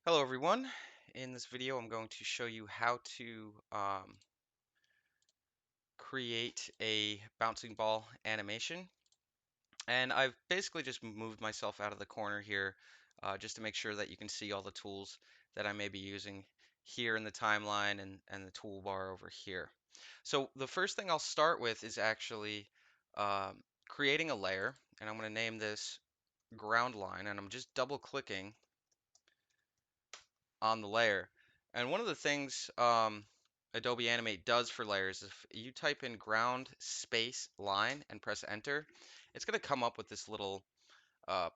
Hello everyone. In this video I'm going to show you how to create a bouncing ball animation. And I've basically just moved myself out of the corner here just to make sure that you can see all the tools that I may be using here in the timeline and the toolbar over here. So the first thing I'll start with is actually creating a layer, and I'm going to name this ground line, and I'm just double clicking on the layer. And one of the things Adobe Animate does for layers, if you type in ground space line and press enter, it's going to come up with this little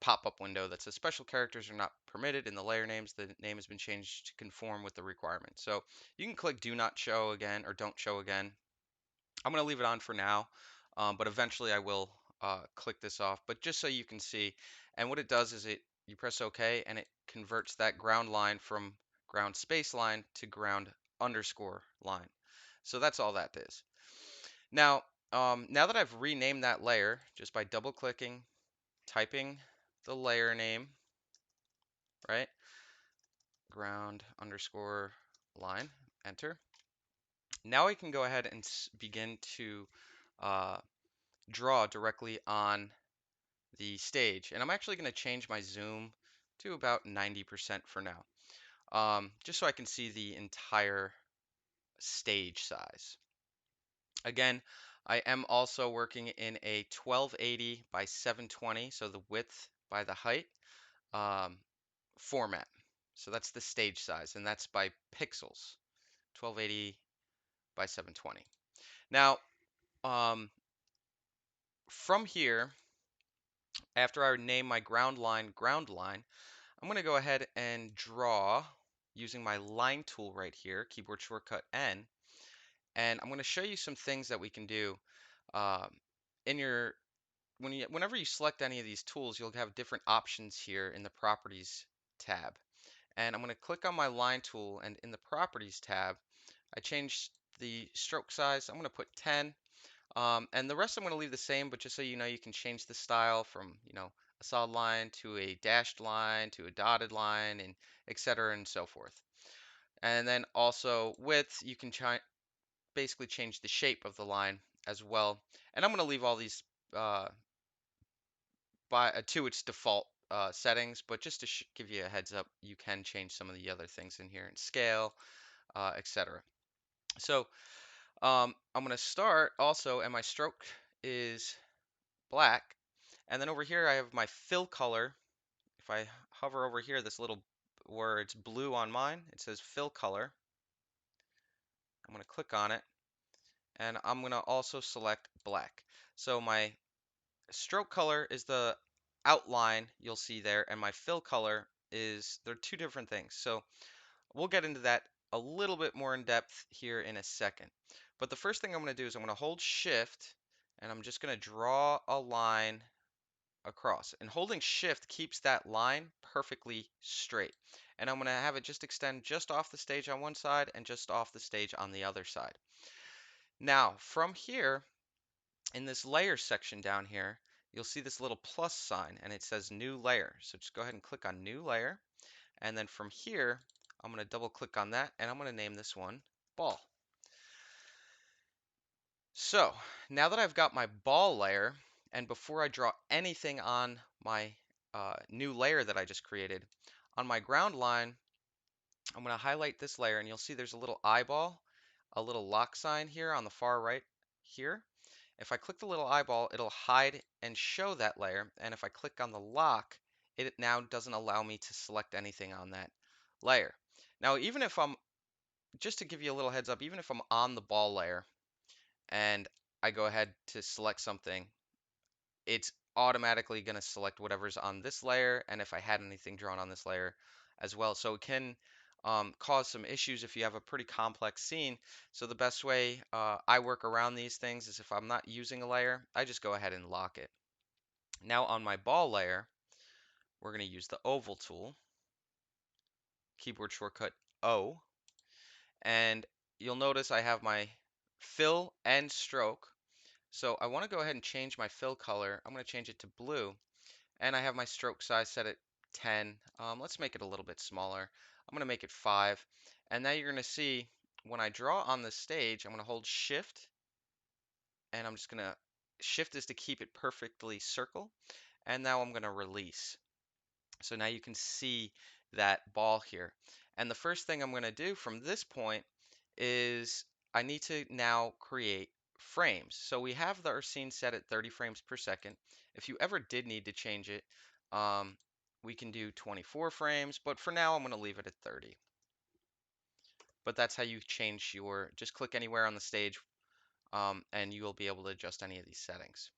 pop-up window that says special characters are not permitted in the layer names. The name has been changed to conform with the requirement. So you can click do not show again or don't show again. I'm going to leave it on for now, but eventually I will click this off. But just so you can see, and what it does is you press OK and it converts that ground line from ground space line to ground underscore line. So that's all that is. Now, now that I've renamed that layer just by double clicking, typing the layer name, right? Ground underscore line, enter. Now I can go ahead and begin to uh, draw directly on the stage. And I'm actually going to change my zoom to about 90% for now, just so I can see the entire stage size. Again, I am also working in a 1280 by 720, so the width by the height um, format. So that's the stage size, and that's by pixels, 1280 by 720. Now, from here, after I name my ground line, I'm going to go ahead and draw using my line tool right here, keyboard shortcut N, and I'm going to show you some things that we can do um, in your whenever you select any of these tools, you'll have different options here in the properties tab. And I'm going to click on my line tool, and in the properties tab, I changed the stroke size. I'm going to put 10. And the rest I'm going to leave the same, but just so you know, you can change the style from, a solid line to a dashed line to a dotted line and etc. and so forth. And then also width, you can basically change the shape of the line as well. And I'm going to leave all these uh, to its default settings, but just to give you a heads up, you can change some of the other things in here in scale, etc. So I'm going to start also, and my stroke is black. And then over here I have my fill color. If I hover over here, this little where it's blue on mine, it says fill color. I'm going to click on it, and I'm going to also select black. So my stroke color is the outline you'll see there, and my fill color they're two different things. So we'll get into that a little bit more in depth here in a second. But the first thing I'm going to do is I'm going to hold shift, and I'm just going to draw a line across. And holding shift keeps that line perfectly straight. And I'm going to have it just extend just off the stage on one side and just off the stage on the other side. Now, from here, in this layer section down here, you'll see this little plus sign and it says new layer. So just go ahead and click on new layer. And then from here, I'm going to double click on that and I'm going to name this one ball. So now that I've got my ball layer, and before I draw anything on my new layer that I just created, on my ground line, I'm going to highlight this layer and you'll see there's a little eyeball, a little lock sign here on the far right here. If I click the little eyeball, it'll hide and show that layer. And if I click on the lock, it now doesn't allow me to select anything on that layer. Now, even if just to give you a little heads up, even if I'm on the ball layer and I go ahead to select something, it's automatically going to select whatever's on this layer, and if I had anything drawn on this layer as well. So it can cause some issues if you have a pretty complex scene. So the best way I work around these things is if I'm not using a layer, I just go ahead and lock it. Now on my ball layer, we're going to use the oval tool, keyboard shortcut O, and you'll notice I have my fill and stroke. So I want to go ahead and change my fill color. I'm going to change it to blue. And I have my stroke size set at 10. Let's make it a little bit smaller. I'm going to make it 5. And now you're going to see when I draw on the stage, I'm going to hold Shift, and I'm just going to, Shift is to keep it perfectly circle. And now I'm going to release. So now you can see that ball here. And the first thing I'm going to do from this point is I need to now create frames. So we have our scene set at 30 frames per second. If you ever did need to change it, we can do 24 frames, but for now I'm going to leave it at 30. But that's how you change your, just click anywhere on the stage, and you will be able to adjust any of these settings.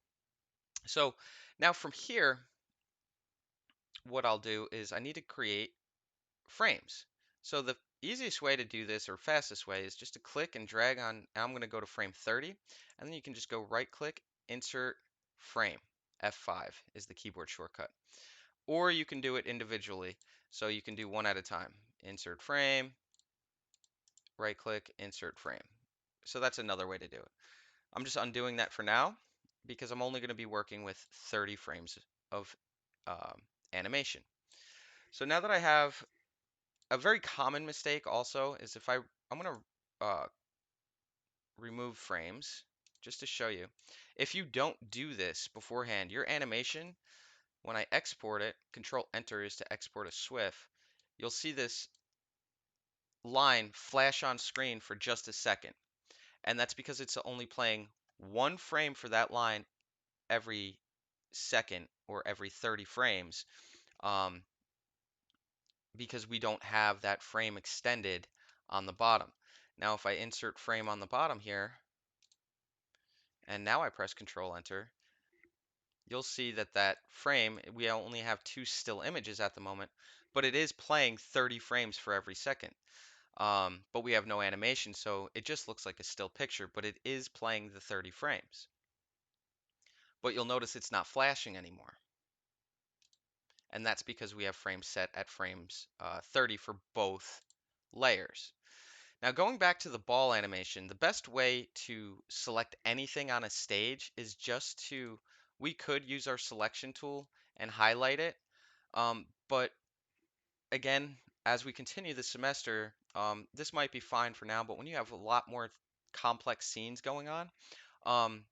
So now from here, what I'll do is I need to create frames. So the easiest way to do this, or fastest way, is just to click and drag on. I'm going to go to frame 30, and then you can just go right click, insert frame. F5 is the keyboard shortcut. Or you can do it individually. So you can do one at a time. Insert frame, right click, insert frame. So that's another way to do it. I'm just undoing that for now because I'm only going to be working with 30 frames of animation. So now that I have, a very common mistake also is if I'm going to remove frames just to show you. If you don't do this beforehand, your animation, when I export it, Control Enter is to export a SWF, you'll see this line flash on screen for just a second. And that's because it's only playing one frame for that line every second or every 30 frames, um, because we don't have that frame extended on the bottom. Now if I insert frame on the bottom here, and now I press Control Enter, you'll see that that frame, we only have 2 still images at the moment, but it is playing 30 frames for every second. But we have no animation, so it just looks like a still picture, but it is playing the 30 frames. But you'll notice it's not flashing anymore. And that's because we have frames set at frames 30 for both layers. Now going back to the ball animation, the best way to select anything on a stage is just to, we could use our selection tool and highlight it. But again, as we continue the semester, this might be fine for now, but when you have a lot more complex scenes going on, um,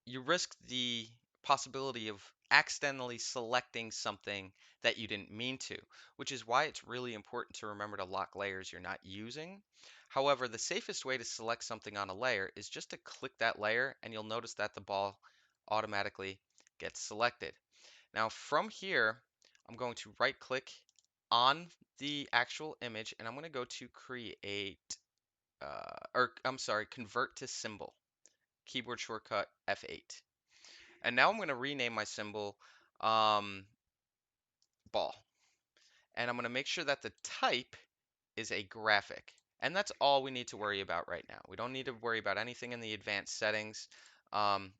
you risk the possibility of accidentally selecting something that you didn't mean to, which is why it's really important to remember to lock layers you're not using. However, the safest way to select something on a layer is just to click that layer, and you'll notice that the ball automatically gets selected. Now from here, I'm going to right click on the actual image, and I'm going to go to create, or I'm sorry, convert to symbol, keyboard shortcut F8. And now I'm going to rename my symbol um, ball. And I'm going to make sure that the type is a graphic. And that's all we need to worry about right now. We don't need to worry about anything in the advanced settings. Um,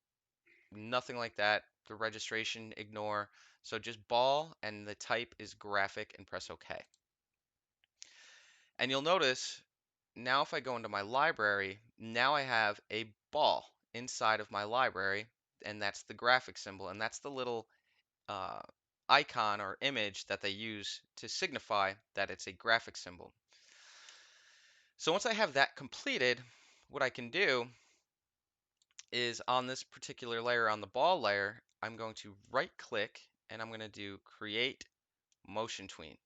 Nothing like that. The registration, ignore. So just ball, and the type is graphic, and press OK. And you'll notice now if I go into my library, now I have a ball inside of my library, and that's the graphic symbol, and that's the little uh, icon or image that they use to signify that it's a graphic symbol. So once I have that completed, what I can do is on this particular layer, on the ball layer, I'm going to right click and I'm going to do create motion tween.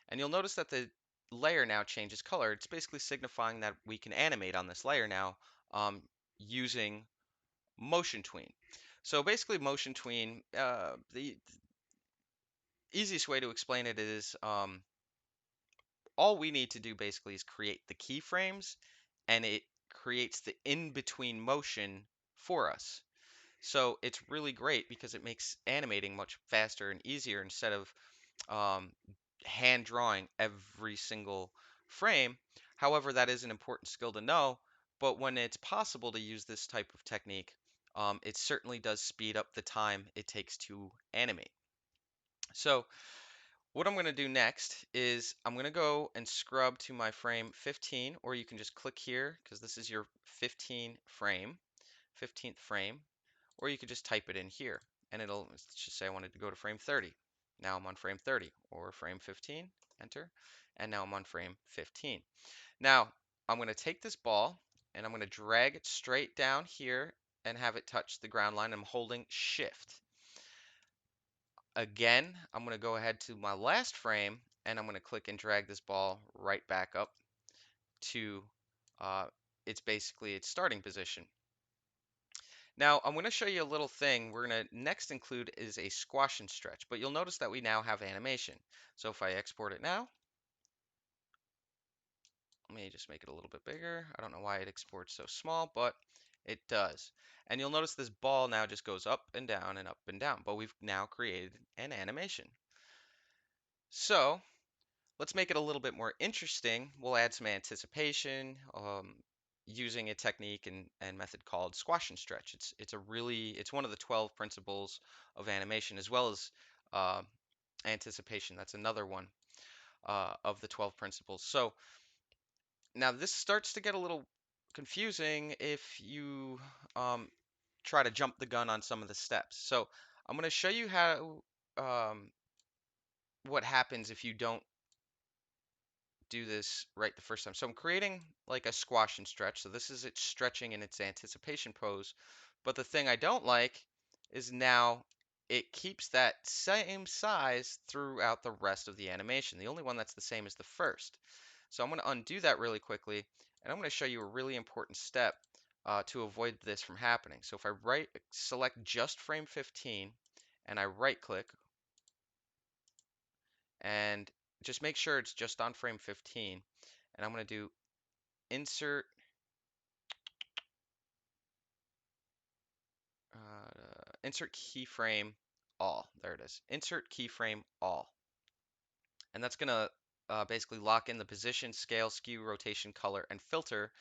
And you'll notice that the layer now changes color. It's basically signifying that we can animate on this layer now using motion tween. So basically motion tween, the easiest way to explain it is all we need to do basically is create the keyframes, and it creates the in-between motion for us. So it's really great because it makes animating much faster and easier instead of um, hand drawing every single frame. However, that is an important skill to know, but when it's possible to use this type of technique, it certainly does speed up the time it takes to animate. So what I'm going to do next is I'm going to go and scrub to my frame 15, or you can just click here because this is your 15th frame, or you could just type it in here and it'll just say I wanted to go to frame 30. Now I'm on frame 30 or frame 15, enter, and now I'm on frame 15. Now I'm going to take this ball and I'm going to drag it straight down here and have it touch the ground line. I'm holding shift. Again, I'm going to go ahead to my last frame and I'm going to click and drag this ball right back up to uh, its starting position. Now I'm going to show you a little thing we're going to next include is a squash and stretch, but you'll notice that we now have animation. So if I export it now, let me just make it a little bit bigger. I don't know why it exports so small, but it does. And you'll notice this ball now just goes up and down and up and down, but we've now created an animation. So let's make it a little bit more interesting. We'll add some anticipation using a technique and method called squash and stretch. It's one of the 12 principles of animation as well as uh, anticipation. That's another one of the 12 principles. So now this starts to get a little confusing if you um, try to jump the gun on some of the steps. So I'm going to show you how what happens if you don't do this right the first time. So I'm creating like a squash and stretch. So this is it stretching in its anticipation pose. But the thing I don't like is now it keeps that same size throughout the rest of the animation. The only one that's the same is the first. So I'm going to undo that really quickly, and I'm going to show you a really important step to avoid this from happening. So if I select just frame 15, and I right click, and just make sure it's just on frame 15, and I'm going to do insert insert keyframe all. There it is. Insert keyframe all. And that's going to basically lock in the position, scale, skew, rotation, color, and filter,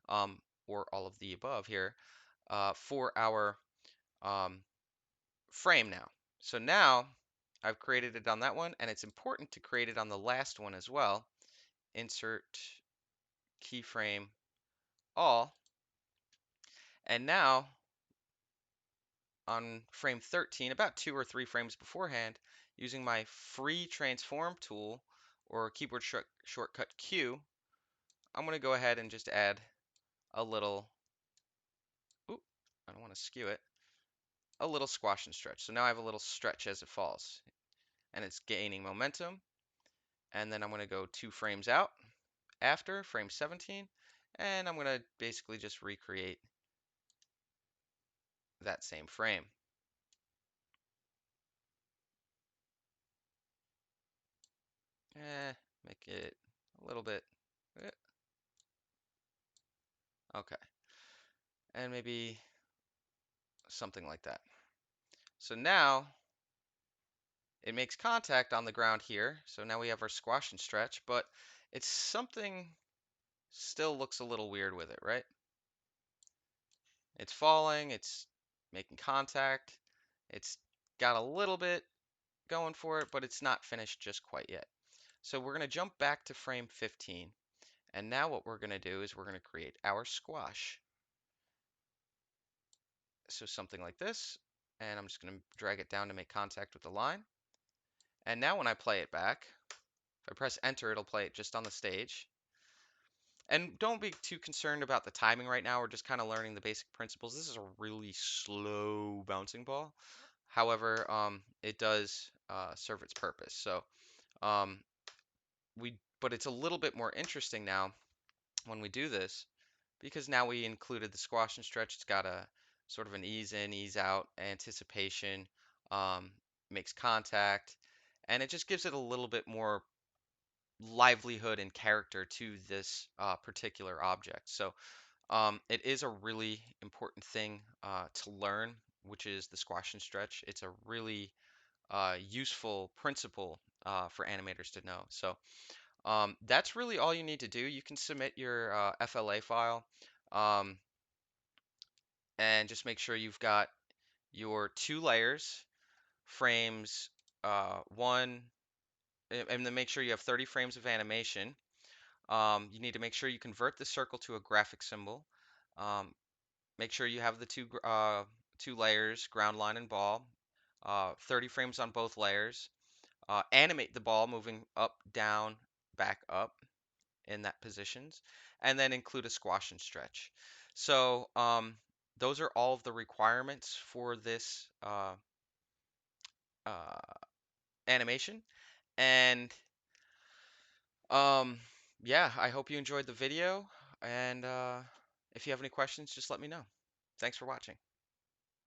um, or all of the above here, for our um, frame now. So now I've created it on that one, and it's important to create it on the last one as well. Insert keyframe all. And now on frame 13, about 2 or 3 frames beforehand, using my free transform tool or keyboard shortcut Q, I'm going to go ahead and just add a little, oop, I don't want to skew it, a little squash and stretch. So now I have a little stretch as it falls, and it's gaining momentum. And then I'm going to go 2 frames out after frame 17, and I'm going to basically just recreate that same frame. Make it a little bit, eh, okay, and maybe something like that. So now it makes contact on the ground here. So now we have our squash and stretch, but it's something still looks a little weird with it, right? It's falling, it's making contact, it's got a little bit going for it, but it's not finished just quite yet. So we're going to jump back to frame 15. And now what we're going to do is we're going to create our squash. So something like this. And I'm just going to drag it down to make contact with the line. And now when I play it back, if I press enter, it'll play it just on the stage. And don't be too concerned about the timing right now. We're just kind of learning the basic principles. This is a really slow bouncing ball. However, it does serve its purpose. So um, but it's a little bit more interesting now when we do this because now we included the squash and stretch. It's got a sort of an ease in, ease out anticipation, um, makes contact, and it just gives it a little bit more livelihood and character to this particular object. So it is a really important thing to learn, which is the squash and stretch. It's a really useful principle for animators to know. So that's really all you need to do. You can submit your FLA file um, and just make sure you've got your 2 layers, frames one, and then make sure you have 30 frames of animation. You need to make sure you convert the circle to a graphic symbol. Um, Make sure you have the 2 layers, ground line and ball, 30 frames on both layers. animate the ball moving up, down, back up in that positions, and then include a squash and stretch. So those are all of the requirements for this uh, animation. And um, yeah, I hope you enjoyed the video. And if you have any questions, just let me know. Thanks for watching.